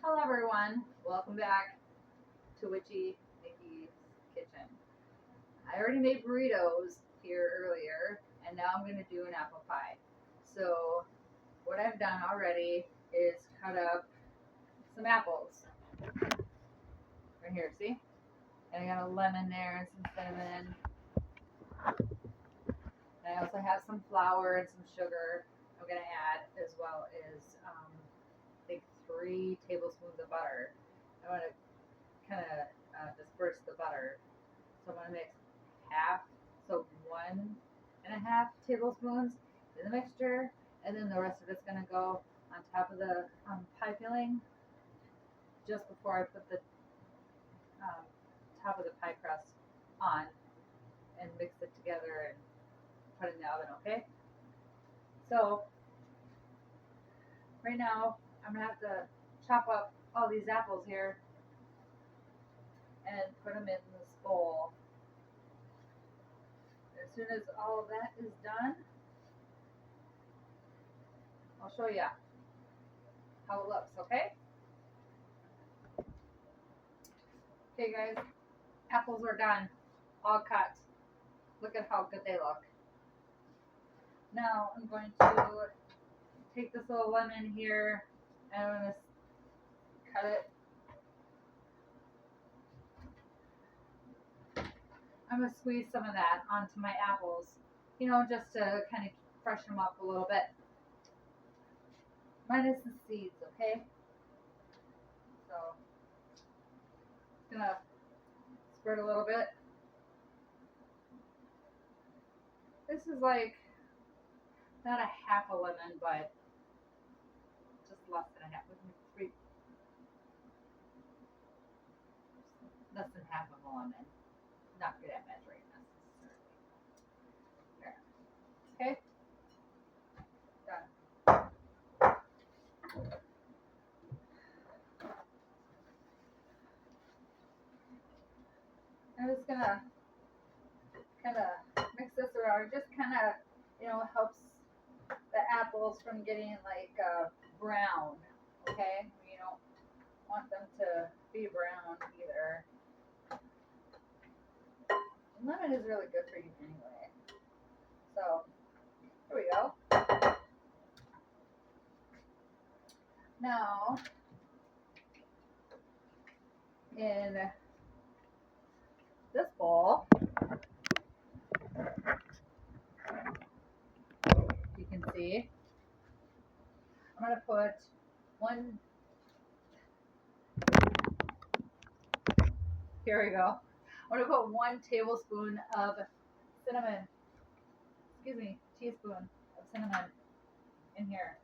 Hello everyone, welcome back to Witchy Nikki's Kitchen. I already made burritos here earlier and now I'm going to do an apple pie. So what I've done already is cut up some apples. Right here, see? And I got a lemon there and some cinnamon. And I also have some flour and some sugar I'm going to add, as well as I think 3 tablespoons of butter. I want to kind of disperse the butter. So I'm going to mix half, so 1.5 tablespoons in the mixture, and then the rest of it's going to go on top of the pie filling just before I put the top of the pie crust on and mix it together and put it in the oven, okay? So right now I'm going to have to chop up all these apples here and put them in this bowl. As soon as all of that is done, I'll show you how it looks, okay? Okay guys, apples are done, all cut. Look at how good they look. Now I'm going to take this little lemon here and I'm going to cut it. I'm going to squeeze some of that onto my apples, just to kind of freshen them up a little bit. Minus the seeds, okay? So, just going to spread a little bit. This is like, not a half a lemon, but just less than a half. Less than half of a lemon. Not good at measuring necessarily. There. Okay? Done. I'm just gonna kind of mix this around. It just kind of, helps the apples from getting like brown. Okay? You don't want them to be brown either. Lemon is really good for you anyway. So, here we go. Now, in this bowl, you can see, I'm going to put here we go. I'm going to put 1 tablespoon of cinnamon, teaspoon of cinnamon in here.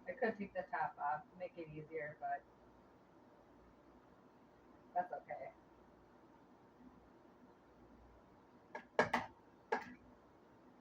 I could take the top off to make it easier, but that's okay.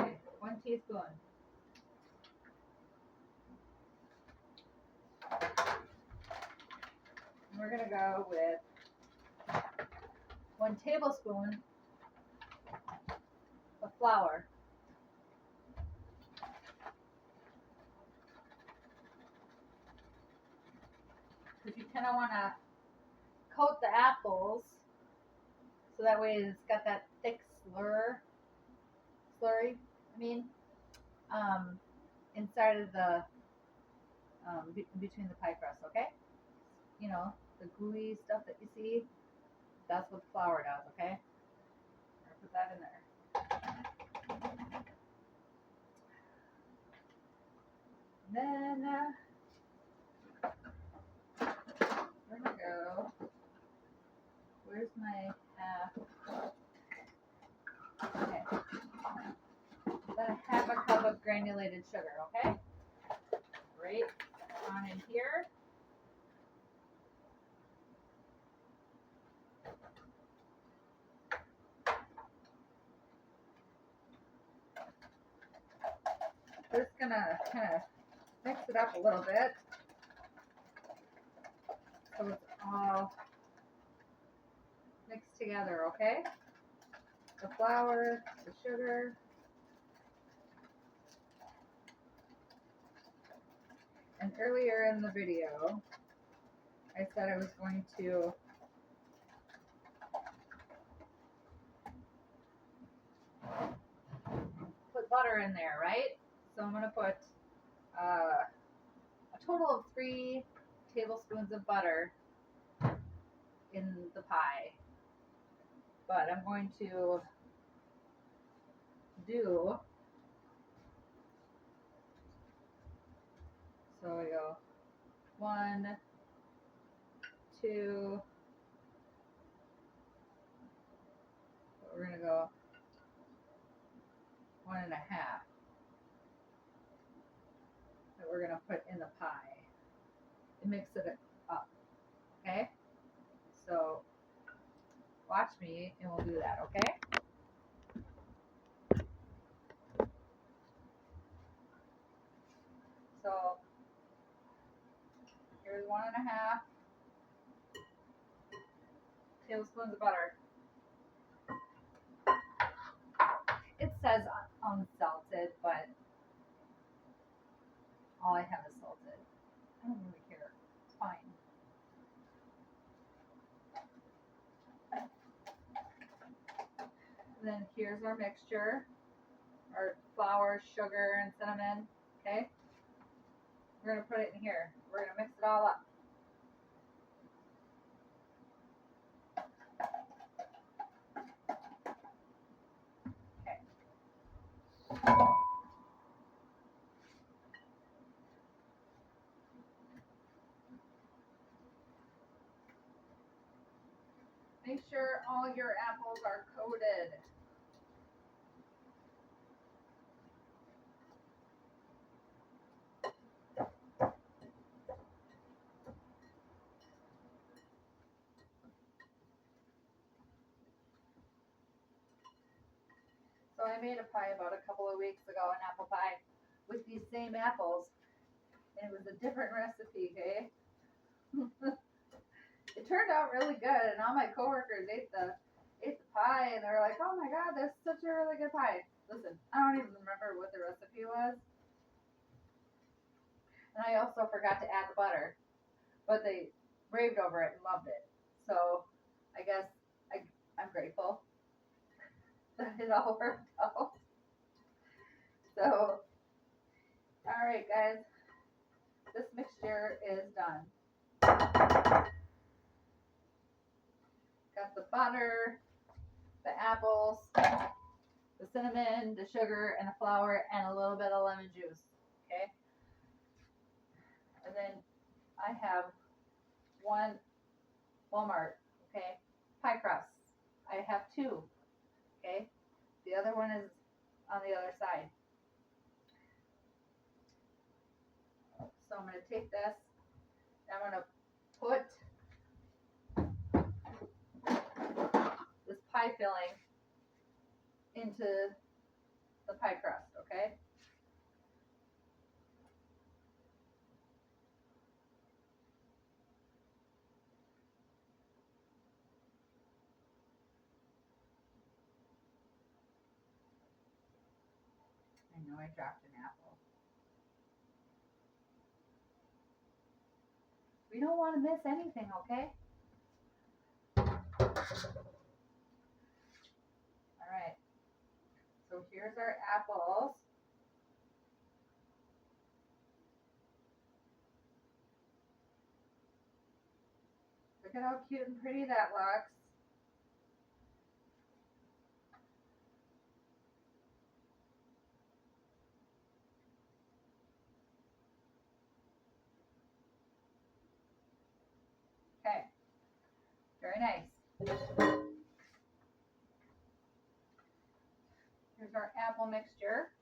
Okay, 1 teaspoon. And we're going to go with 1 tablespoon of flour. Because you kind of want to coat the apples so that way it's got that thick slurry, inside of the, between the pie crust, okay? The gooey stuff that you see, that's what the flour does, okay? I'll put that in there. Then, where'd it go? Where's my half? Okay. Then half a cup of granulated sugar, okay? Right on in here. Just gonna kind of mix it up a little bit so it's all mixed together, okay? The flour, the sugar, And earlier in the video, I said I was going to put butter in there, right? So I'm going to put a total of 3 tablespoons of butter in the pie. But I'm going to do, so we go 1, 2, we're going to go 1.5 that we're going to put in the pie and mix it up. Okay? So watch me and we'll do that, okay? So here's 1.5 tablespoons of butter. It says unsalted, but all I have is salted. I don't really care. It's fine. And then here's our mixture, our flour, sugar, and cinnamon. Okay? We're going to put it in here. We're going to mix it all up. Okay. Make sure all your apples are coated. So I made a pie about a couple of weeks ago, an apple pie, with these same apples. And it was a different recipe, okay? It turned out really good, and all my coworkers ate the pie, and they were like, "Oh my god, that's such a really good pie." Listen, I don't even remember what the recipe was, and I also forgot to add the butter, but they raved over it and loved it. So I guess I'm grateful that it all worked out. So, all right, guys, this mixture is done. Got the butter, the apples, the cinnamon, the sugar, and the flour, and a little bit of lemon juice. Okay. And then I have one Walmart, okay, pie crust. I have 2, okay. The other one is on the other side. So I'm going to take this, and I'm going to put this pie filling into the pie crust, okay? I know I dropped an apple. We don't want to miss anything, okay? All right. So here's our apples. Look at how cute and pretty that looks. Okay. Very nice. Here's our apple mixture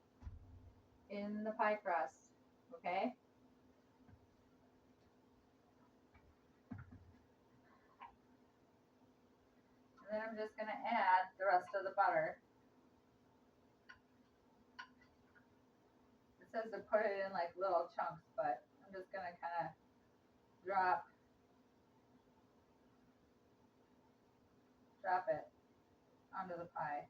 in the pie crust, okay? And then I'm just gonna add the rest of the butter. It says to put it in like little chunks, but I'm just gonna kind of drop it onto the pie.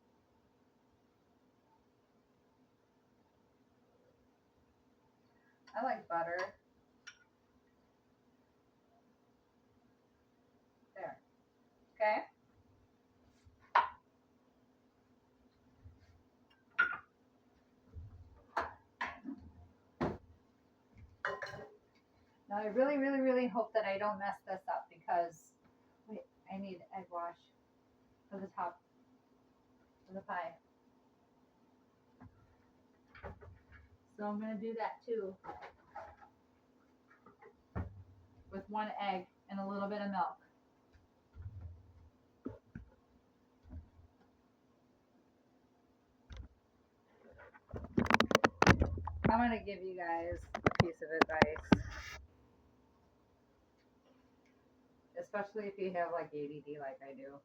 I like butter. Okay. Now I really, really, really hope that I don't mess this up because wait, I need egg wash for the top of the pie. So I'm gonna do that too with one egg and a little bit of milk. I'm gonna give you guys a piece of advice, especially if you have like ADD like I do.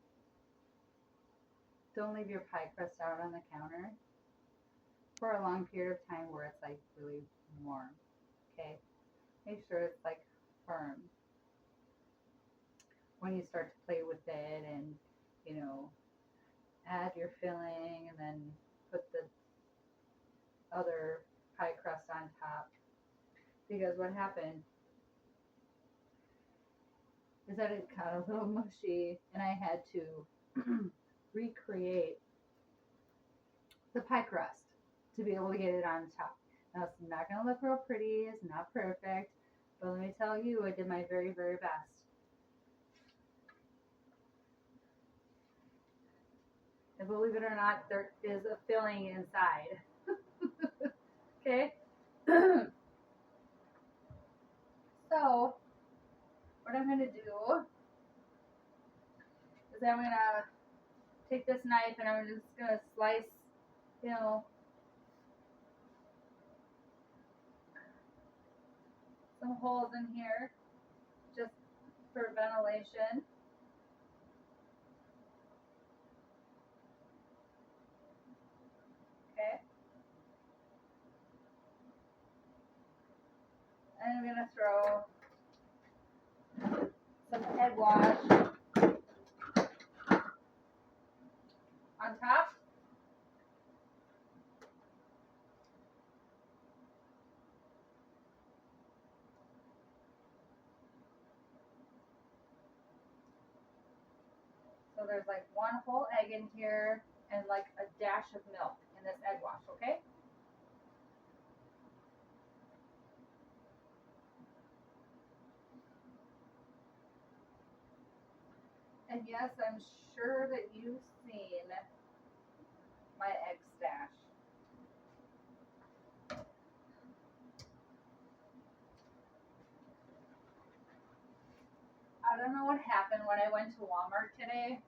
Don't leave your pie crust out on the counter for a long period of time where it's like really warm. Okay, make sure it's like firm when you start to play with it and you know add your filling and then put the other pie crust on top, because what happened is that it got a little mushy and I had to recreate the pie crust to be able to get it on top. Now it's not going to look real pretty, it's not perfect, but let me tell you, I did my very, very best. And believe it or not, there is a filling inside. Okay? So, what I'm going to do is I'm going to take this knife and I'm just going to slice, you know, some holes in here just for ventilation. Okay? And I'm going to throw some egg wash on top. So there's like one whole egg in here and like a dash of milk in this egg wash, okay? And yes, I'm sure that you've seen my egg stash. I don't know what happened when I went to Walmart today,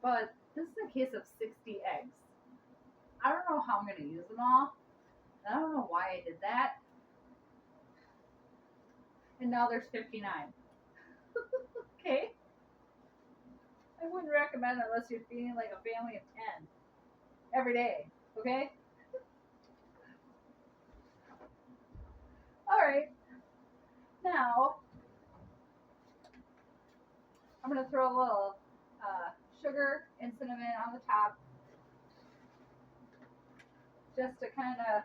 but this is a case of 60 eggs. I don't know how I'm going to use them all. I don't know why I did that. And now there's 59. Okay? I wouldn't recommend it unless you're feeding like a family of 10 every day. Okay? Alright. Now, I'm going to throw a little sugar and cinnamon on the top just to kind of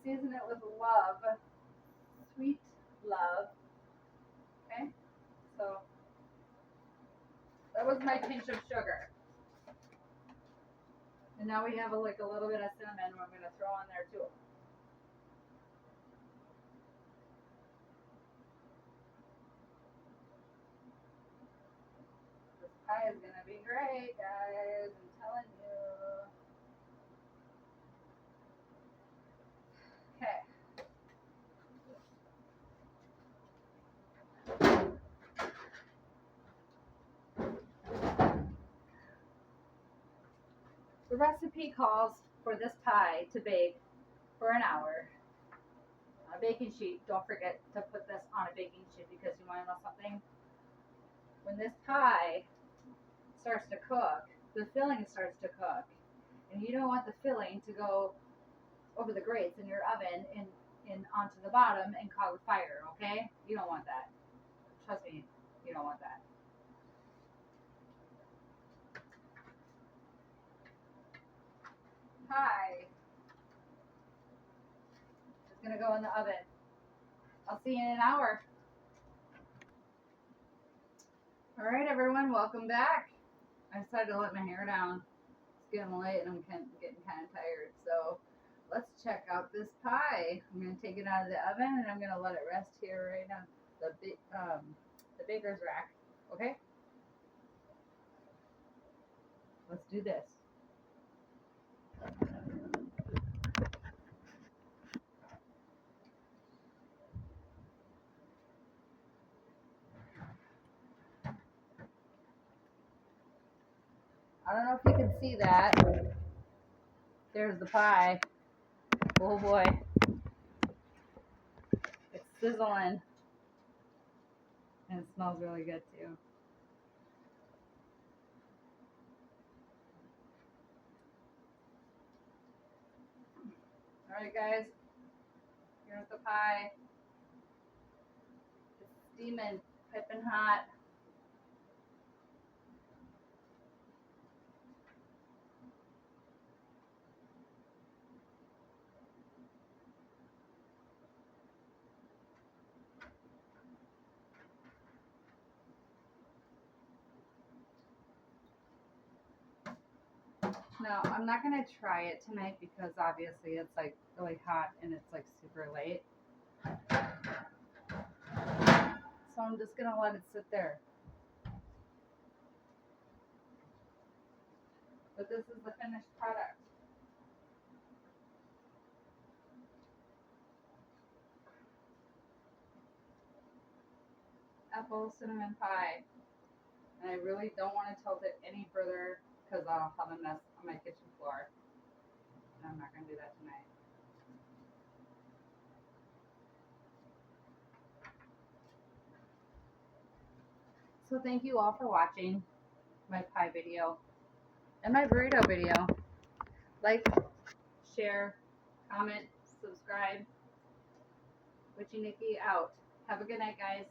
season it with love, sweet love. Okay, so that was my pinch of sugar. And now we have like a little bit of cinnamon I'm going to throw on there too. This pie is going to be great, guys. I'm telling you. Okay. The recipe calls for this pie to bake for an hour on a baking sheet. Don't forget to put this on a baking sheet because you want to know something? When this pie starts to cook, the filling starts to cook. And you don't want the filling to go over the grates in your oven and onto the bottom and cause a fire, okay? You don't want that. Trust me, you don't want that. Pie is gonna go in the oven. I'll see you in an hour. All right, everyone, welcome back. I decided to let my hair down. It's getting late and I'm getting kind of tired. So let's check out this pie. I'm gonna take it out of the oven and I'm gonna let it rest here right on the baker's rack. Okay. Let's do this. I don't know if you can see that. There's the pie. Oh boy. It's sizzling. And it smells really good too. Alright guys. Here's the pie. It's steaming, piping hot. No, I'm not gonna try it tonight because obviously it's like really hot and it's like super late. So I'm just gonna let it sit there. But this is the finished product. Apple cinnamon pie. And I really don't want to tilt it any further because I'll have a mess on my kitchen floor. And I'm not gonna do that tonight. So thank you all for watching my pie video and my burrito video. Like, share, comment, subscribe. Witchy Nikki out. Have a good night, guys.